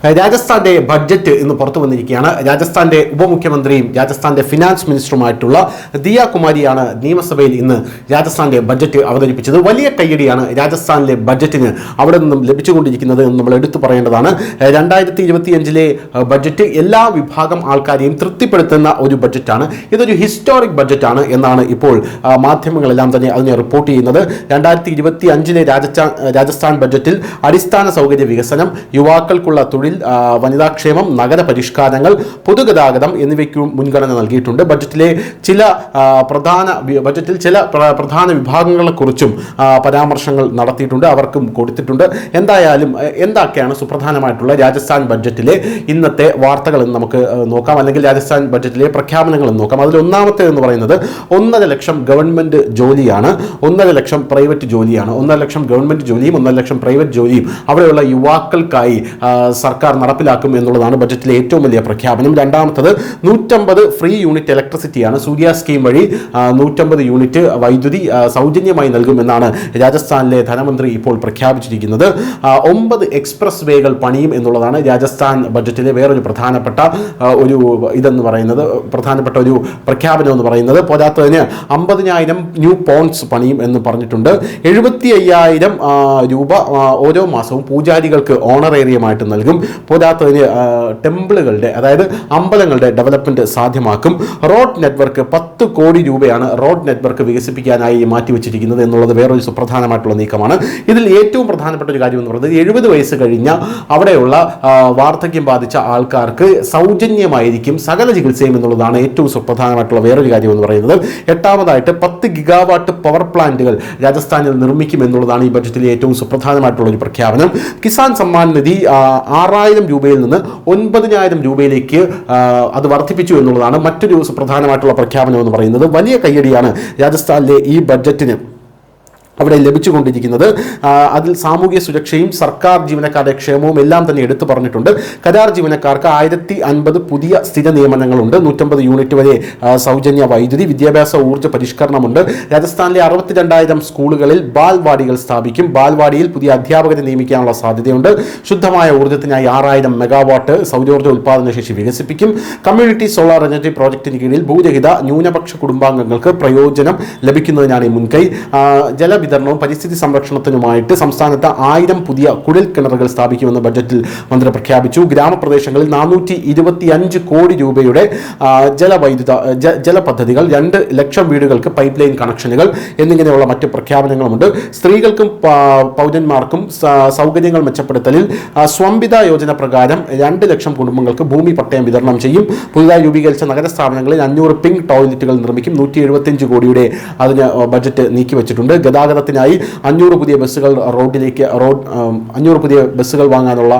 രാജസ്ഥാന്റെ budget ഇന്ന് പുറത്തു വന്നിരിക്കുകയാണ്. രാജസ്ഥാന്റെ ഉപമുഖ്യമന്ത്രിയും രാജസ്ഥാന്റെ ഫിനാൻസ് മിനിസ്റ്ററുമായിട്ടുള്ള ദിയ കുമാരിയാണ് നിയമസഭയിൽ ഇന്ന് രാജസ്ഥാന്റെ ബഡ്ജറ്റ് അവതരിപ്പിച്ചത്. വലിയ കയ്യടിയാണ് രാജസ്ഥാനിലെ ബഡ്ജറ്റിന് അവിടെ നിന്നും ലഭിച്ചുകൊണ്ടിരിക്കുന്നത് എന്ന് നമ്മൾ എടുത്തു പറയേണ്ടതാണ്. 2025 ബഡ്ജറ്റ് എല്ലാ വിഭാഗം ആൾക്കാരെയും തൃപ്തിപ്പെടുത്തുന്ന ഒരു ബഡ്ജറ്റാണ്. ഇതൊരു ഹിസ്റ്റോറിക് ബഡ്ജറ്റാണ് എന്നാണ് ഇപ്പോൾ മാധ്യമങ്ങളെല്ലാം തന്നെ അതിനെ റിപ്പോർട്ട് ചെയ്യുന്നത്. 2025 രാജസ്ഥാൻ ബഡ്ജറ്റിൽ അടിസ്ഥാന സൗകര്യ വികസനം, യുവാക്കൾക്കുള്ള തൊഴിൽ, വനിതാക്ഷേമം, നഗര പരിഷ്കാരങ്ങൾ, പൊതുഗതാഗതം എന്നിവയ്ക്ക് മുൻഗണന നൽകിയിട്ടുണ്ട്. ബഡ്ജറ്റിൽ ചില പ്രധാന വിഭാഗങ്ങളെക്കുറിച്ചും പരാമർശങ്ങൾ നടത്തിയിട്ടുണ്ട്, അവർക്കും കൊടുത്തിട്ടുണ്ട്. എന്തായാലും എന്തൊക്കെയാണ് സുപ്രധാനമായിട്ടുള്ള രാജസ്ഥാൻ ബഡ്ജറ്റിലെ ഇന്നത്തെ വാർത്തകൾ എന്ന് നമുക്ക് നോക്കാം, അല്ലെങ്കിൽ രാജസ്ഥാൻ ബഡ്ജറ്റിലെ പ്രഖ്യാപനങ്ങൾ എന്ന് നോക്കാം. അതിൽ ഒന്നാമത്തെ എന്ന് പറയുന്നത് 1.5 ലക്ഷം ഗവൺമെന്റ് ജോലിയാണ്, 1.5 ലക്ഷം പ്രൈവറ്റ് ജോലിയാണ്. 1.5 ലക്ഷം ഗവൺമെന്റ് ജോലിയും 1.5 ലക്ഷം പ്രൈവറ്റ് ജോലിയും അവിടെയുള്ള യുവാക്കൾക്കായി സർക്കാർ നടപ്പിലാക്കും എന്നുള്ളതാണ് ബഡ്ജറ്റിലെ ഏറ്റവും വലിയ പ്രഖ്യാപനം. രണ്ടാമത്തത് 150 ഫ്രീ യൂണിറ്റ് ഇലക്ട്രിസിറ്റിയാണ്. സൂര്യ സ്കീം വഴി 150 യൂണിറ്റ് വൈദ്യുതി സൗജന്യമായി നൽകുമെന്നാണ് രാജസ്ഥാനിലെ ധനമന്ത്രി ഇപ്പോൾ പ്രഖ്യാപിച്ചിരിക്കുന്നത്. 9 എക്സ്പ്രസ് വേകൾ പണിയും എന്നുള്ളതാണ് രാജസ്ഥാൻ ബഡ്ജറ്റിലെ വേറൊരു പ്രധാനപ്പെട്ട ഒരു പ്രഖ്യാപനം എന്ന് പറയുന്നത്. പോരാത്തതിന് 50,000 ന്യൂ പോണ്ട്സ് പണിയും എന്ന് പറഞ്ഞിട്ടുണ്ട്. 75,000 രൂപ ഓരോ മാസവും പൂജാരികൾക്ക് ഓണറേറിയമായിട്ട് നൽകും. പോരാത്തതിന് ടെമ്പിളുകളുടെ, അതായത് അമ്പലങ്ങളുടെ ഡെവലപ്മെന്റ് സാധ്യമാക്കും. റോഡ് നെറ്റ്വർക്ക് 10 കോടി രൂപയാണ് റോഡ് നെറ്റ്വർക്ക് വികസിപ്പിക്കാനായി മാറ്റിവെച്ചിരിക്കുന്നത് എന്നുള്ളത് വേറൊരു സുപ്രധാനമായിട്ടുള്ള നീക്കമാണ്. ഇതിൽ ഏറ്റവും പ്രധാനപ്പെട്ട ഒരു കാര്യം എന്ന് പറയുന്നത് 70 വയസ്സ് കഴിഞ്ഞ അവിടെയുള്ള വാർദ്ധക്യം ബാധിച്ച ആൾക്കാർക്ക് സൗജന്യമായിരിക്കും സകല ചികിത്സയും എന്നുള്ളതാണ് ഏറ്റവും സുപ്രധാനമായിട്ടുള്ള വേറൊരു കാര്യം എന്ന് പറയുന്നത്. എട്ടാമതായിട്ട് 10 ഗിഗാവാട്ട് പവർ പ്ലാന്റുകൾ രാജസ്ഥാനിൽ നിർമ്മിക്കും എന്നുള്ളതാണ് ഈ ബഡ്ജറ്റിലെ ഏറ്റവും സുപ്രധാനമായിട്ടുള്ള ഒരു പ്രഖ്യാപനം. കിസാൻ സമ്മാൻ നിധി 6,000 രൂപയിൽ നിന്ന് 9,000 രൂപയിലേക്ക് അത് വർദ്ധിപ്പിച്ചു എന്നുള്ളതാണ് മറ്റൊരു സുപ്രധാനമായിട്ടുള്ള പ്രഖ്യാപനം എന്ന് പറയുന്നത്. വലിയ കയ്യടിയാണ് രാജസ്ഥാനിലെ ഈ ബഡ്ജറ്റിന് അവിടെ ലഭിച്ചുകൊണ്ടിരിക്കുന്നത്. അതിൽ സാമൂഹ്യ സുരക്ഷയും സർക്കാർ ജീവനക്കാരുടെ ക്ഷേമവും എല്ലാം തന്നെ എടുത്തു പറഞ്ഞിട്ടുണ്ട്. കരാർ ജീവനക്കാർക്ക് 1050 പുതിയ സ്ഥിര നിയമനങ്ങളുണ്ട്. 150 യൂണിറ്റ് വരെ സൗജന്യ വൈദ്യുതി, വിദ്യാഭ്യാസ ഊർജ്ജ പരിഷ്കരണമുണ്ട്. രാജസ്ഥാനിലെ 62,000 സ്കൂളുകളിൽ ബാൽവാടികൾ സ്ഥാപിക്കും. ബാൽവാടിയിൽ പുതിയ അധ്യാപകരെ നിയമിക്കാനുള്ള സാധ്യതയുണ്ട്. ശുദ്ധമായ ഊർജ്ജത്തിനായി 6,000 മെഗാവാട്ട് സൗരോർജ്ജ ഉൽപ്പാദന ശേഷി വികസിപ്പിക്കും. കമ്മ്യൂണിറ്റി സോളാർ എനർജി പ്രോജക്റ്റിന് കീഴിൽ ഭൂരഹിത ന്യൂനപക്ഷ കുടുംബാംഗങ്ങൾക്ക് പ്രയോജനം ലഭിക്കുന്നതിനാണ് ഈ മുൻകൈ. വിതരണവും പരിസ്ഥിതി സംരക്ഷണത്തിനുമായിട്ട് സംസ്ഥാനത്ത് 1000 പുതിയ കുഴൽ കിണറുകൾ സ്ഥാപിക്കുമെന്ന് ബഡ്ജറ്റിൽ മന്ത്രി പ്രഖ്യാപിച്ചു. ഗ്രാമപ്രദേശങ്ങളിൽ 425 കോടി രൂപയുടെ ജല പദ്ധതികൾ, 2 ലക്ഷം വീടുകൾക്ക് പൈപ്പ് ലൈൻ കണക്ഷനുകൾ എന്നിങ്ങനെയുള്ള മറ്റ് പ്രഖ്യാപനങ്ങളുമുണ്ട്. സ്ത്രീകൾക്കും പൗരന്മാർക്കും സൗകര്യങ്ങൾ മെച്ചപ്പെടുത്തലിൽ സ്വംവിധ യോജന പ്രകാരം 2 ലക്ഷം കുടുംബങ്ങൾക്ക് ഭൂമി പട്ടയം വിതരണം ചെയ്യും. പുതുതായി രൂപീകരിച്ച നഗരസ്ഥാപനങ്ങളിൽ 500 പിങ്ക് ടോയ്ലറ്റുകൾ നിർമ്മിക്കും. 175 കോടിയുടെ അതിന് ബഡ്ജറ്റ് നീക്കിവെച്ചിട്ടുണ്ട്. ഗതാഗതത്തിനായി 500 പുതിയ ബസ്സുകൾ 500 പുതിയ ബസ്സുകൾ വാങ്ങാനുള്ള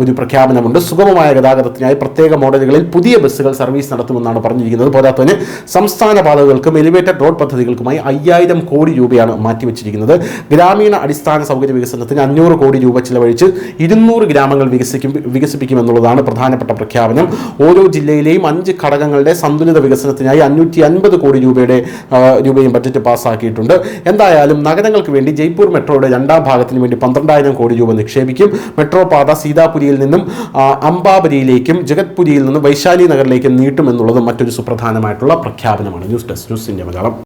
ഒരു പ്രഖ്യാപനമുണ്ട്. സുഗമമായ ഗതാഗതത്തിനായി പ്രത്യേക മോഡലുകളിൽ പുതിയ ബസ്സുകൾ സർവീസ് നടത്തുമെന്നാണ് പറഞ്ഞിരിക്കുന്നത്. പോരാത്തതിന് സംസ്ഥാന പാതകൾക്കും എലിവേറ്റഡ് റോഡ് പദ്ധതികൾക്കുമായി 5,000 കോടി രൂപയാണ് മാറ്റിവെച്ചിരിക്കുന്നത്. ഗ്രാമീണ അടിസ്ഥാന സൗകര്യ വികസനത്തിന് 500 കോടി രൂപ ചിലവഴിച്ച് 200 ഗ്രാമങ്ങൾ വികസിപ്പിക്കുമെന്നുള്ളതാണ് പ്രധാനപ്പെട്ട പ്രഖ്യാപനം. ഓരോ ജില്ലയിലെയും 5 ഘടകങ്ങളുടെ സന്തുലിത വികസനത്തിനായി 550 കോടി രൂപയും ബഡ്ജറ്റ് പാസ്സാക്കിയിട്ടുണ്ട്. എന്തായാലും നഗരങ്ങൾക്ക് വേണ്ടി ജയ്പൂർ മെട്രോയുടെ 2ാം ഭാഗത്തിന് വേണ്ടി 12,000 കോടി രൂപ നിക്ഷേപിക്കും. മെട്രോ പാത സീതാപുരിയിൽ നിന്നും അംബാബരിയിലേക്കും ജഗത്പുരിയിൽ നിന്നും വൈശാലി നഗറിലേക്കും നീട്ടുമെന്നുള്ളത് മറ്റൊരു സുപ്രധാനമായിട്ടുള്ള പ്രഖ്യാപനമാണ്. News desk, news India Malayalam.